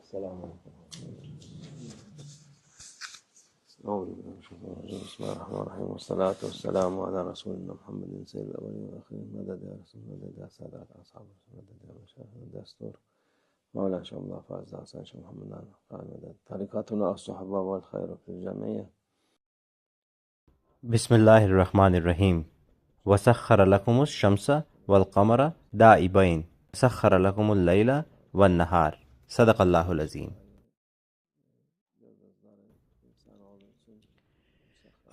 السلام علیکم. أعوذ بالله من الشيطان الرجيم. بسم الله الرحمن الرحيم والصلاة والسلام على رسولنا محمد سيد الأولين والآخرين. مدد يا رسول، مدد يا سادات أصحاب رسول، مدد يا مشايخ، مدد يا أسطور مولانا شيخ الله فاز حسن شيخ محمد قال مدد طريقتنا الصحبة والخير في الجميع. بسم اللہ الرحمن الرحیم. وسخر لکم الشمس والقمر دائبین سخر لکم اللیل والنہار. صدق اللہ العظیم.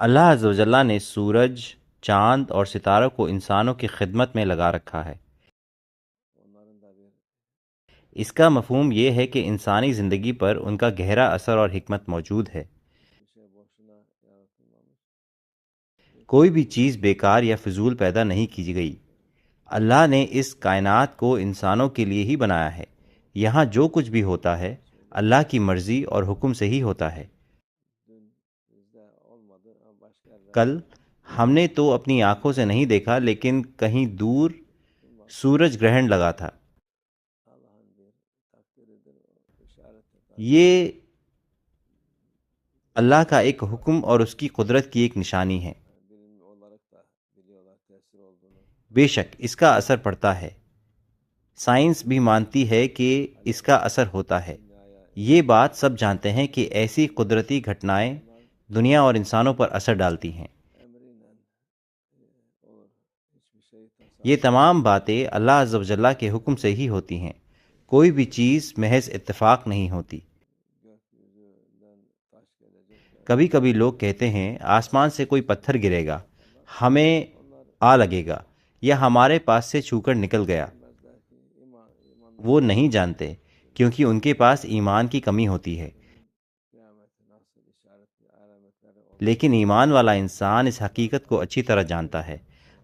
اللہ عز و جل نے سورج، چاند اور ستاروں کو انسانوں کی خدمت میں لگا رکھا ہے. اس کا مفہوم یہ ہے کہ انسانی زندگی پر ان کا گہرا اثر اور حکمت موجود ہے. کوئی بھی چیز بیکار یا فضول پیدا نہیں کی گئی. اللہ نے اس کائنات کو انسانوں کے لیے ہی بنایا ہے. یہاں جو کچھ بھی ہوتا ہے اللہ کی مرضی اور حکم سے ہی ہوتا ہے. کل ہم نے تو اپنی آنکھوں سے نہیں دیکھا، لیکن کہیں دور سورج گرہن لگا تھا. یہ اللہ کا ایک حکم اور اس کی قدرت کی ایک نشانی ہے. بے شک اس کا اثر پڑتا ہے. سائنس بھی مانتی ہے کہ اس کا اثر ہوتا ہے. یہ بات سب جانتے ہیں کہ ایسی قدرتی گھٹنائیں دنیا اور انسانوں پر اثر ڈالتی ہیں. یہ تمام باتیں اللہ عز و جل کے حکم سے ہی ہوتی ہیں. کوئی بھی چیز محض اتفاق نہیں ہوتی. کبھی کبھی لوگ کہتے ہیں آسمان سے کوئی پتھر گرے گا، ہمیں آ لگے گا، یا ہمارے پاس سے چھو کر نکل گیا. وہ نہیں جانتے کیونکہ ان کے پاس ایمان کی کمی ہوتی ہے. لیکن ایمان والا انسان اس حقیقت کو اچھی طرح جانتا ہے.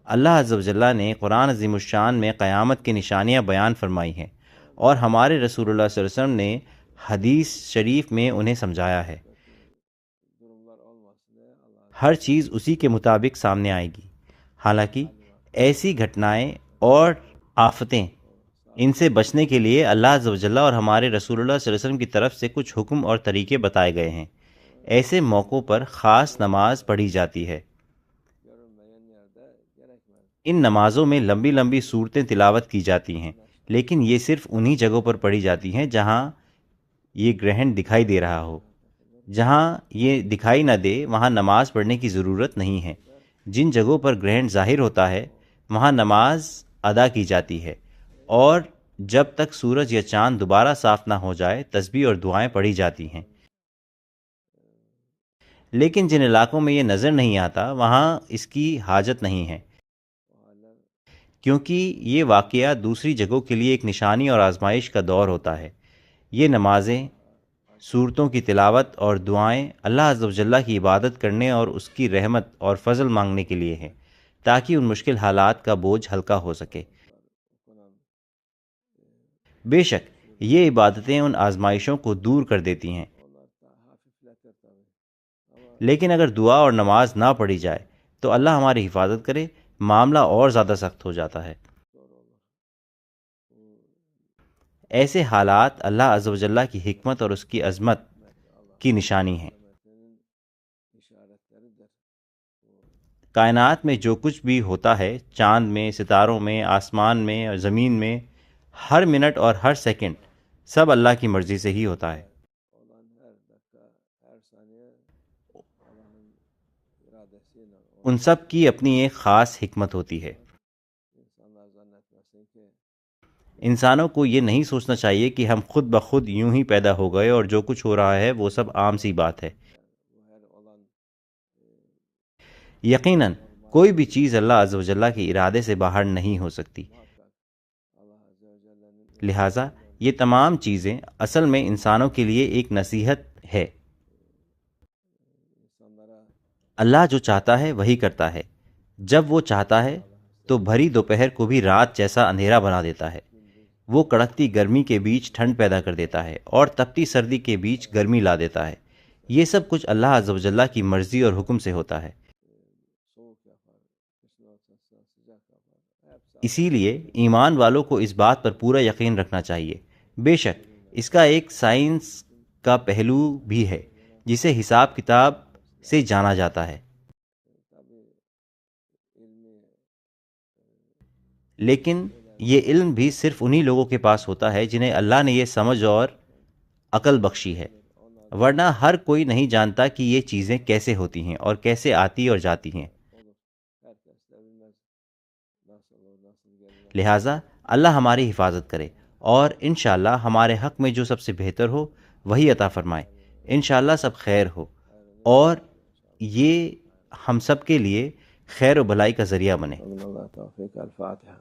اللہ عز و جل نے قرآن عظیم الشان میں قیامت کی نشانیاں بیان فرمائی ہیں، اور ہمارے رسول اللہ صلی اللہ علیہ وسلم نے حدیث شریف میں انہیں سمجھایا ہے. ہر چیز اسی کے مطابق سامنے آئے گی. حالانکہ ایسی گھٹنائیں اور آفتیں، ان سے بچنے کے لیے اللہ عز و جل اور ہمارے رسول اللہ صلی اللہ علیہ وسلم کی طرف سے کچھ حکم اور طریقے بتائے گئے ہیں. ایسے موقعوں پر خاص نماز پڑھی جاتی ہے. ان نمازوں میں لمبی لمبی صورتیں تلاوت کی جاتی ہیں، لیکن یہ صرف انہی جگہوں پر پڑھی جاتی ہیں جہاں یہ گرہن دکھائی دے رہا ہو. جہاں یہ دکھائی نہ دے وہاں نماز پڑھنے کی ضرورت نہیں ہے. جن جگہوں پر گرہن ظاہر ہوتا ہے وہاں نماز ادا کی جاتی ہے، اور جب تک سورج یا چاند دوبارہ صاف نہ ہو جائے تسبیح اور دعائیں پڑھی جاتی ہیں. لیکن جن علاقوں میں یہ نظر نہیں آتا وہاں اس کی حاجت نہیں ہے، کیونکہ یہ واقعہ دوسری جگہوں کے لیے ایک نشانی اور آزمائش کا دور ہوتا ہے. یہ نمازیں، سورتوں کی تلاوت اور دعائیں اللہ عز و جل کی عبادت کرنے اور اس کی رحمت اور فضل مانگنے کے لیے ہیں، تاکہ ان مشکل حالات کا بوجھ ہلکا ہو سکے. بے شک یہ عبادتیں ان آزمائشوں کو دور کر دیتی ہیں. لیکن اگر دعا اور نماز نہ پڑھی جائے تو اللہ ہماری حفاظت کرے، معاملہ اور زیادہ سخت ہو جاتا ہے. ایسے حالات اللہ عز و جل کی حکمت اور اس کی عظمت کی نشانی ہیں. کائنات میں جو کچھ بھی ہوتا ہے، چاند میں، ستاروں میں، آسمان میں اور زمین میں، ہر منٹ اور ہر سیکنڈ سب اللہ کی مرضی سے ہی ہوتا ہے. ان سب کی اپنی ایک خاص حکمت ہوتی ہے. انسانوں کو یہ نہیں سوچنا چاہیے کہ ہم خود بخود یوں ہی پیدا ہو گئے اور جو کچھ ہو رہا ہے وہ سب عام سی بات ہے. یقیناً کوئی بھی چیز اللہ عز و جل کے ارادے سے باہر نہیں ہو سکتی. لہٰذا یہ تمام چیزیں اصل میں انسانوں کے لیے ایک نصیحت ہے. اللہ جو چاہتا ہے وہی کرتا ہے. جب وہ چاہتا ہے تو بھری دوپہر کو بھی رات جیسا اندھیرا بنا دیتا ہے. وہ کڑکتی گرمی کے بیچ ٹھنڈ پیدا کر دیتا ہے اور تپتی سردی کے بیچ گرمی لا دیتا ہے. یہ سب کچھ اللہ عز و جل کی مرضی اور حکم سے ہوتا ہے. اسی لیے ایمان والوں کو اس بات پر پورا یقین رکھنا چاہیے. بے شک اس کا ایک سائنس کا پہلو بھی ہے جسے حساب کتاب سے جانا جاتا ہے، لیکن یہ علم بھی صرف انہی لوگوں کے پاس ہوتا ہے جنہیں اللہ نے یہ سمجھ اور عقل بخشی ہے، ورنہ ہر کوئی نہیں جانتا کہ یہ چیزیں کیسے ہوتی ہیں اور کیسے آتی اور جاتی ہیں۔ لہٰذا اللہ ہماری حفاظت کرے اور انشاءاللہ ہمارے حق میں جو سب سے بہتر ہو وہی عطا فرمائے، انشاءاللہ سب خیر ہو اور یہ ہم سب کے لیے خیر و بھلائی کا ذریعہ بنے۔ اللہ توفیق۔ الفاتحہ۔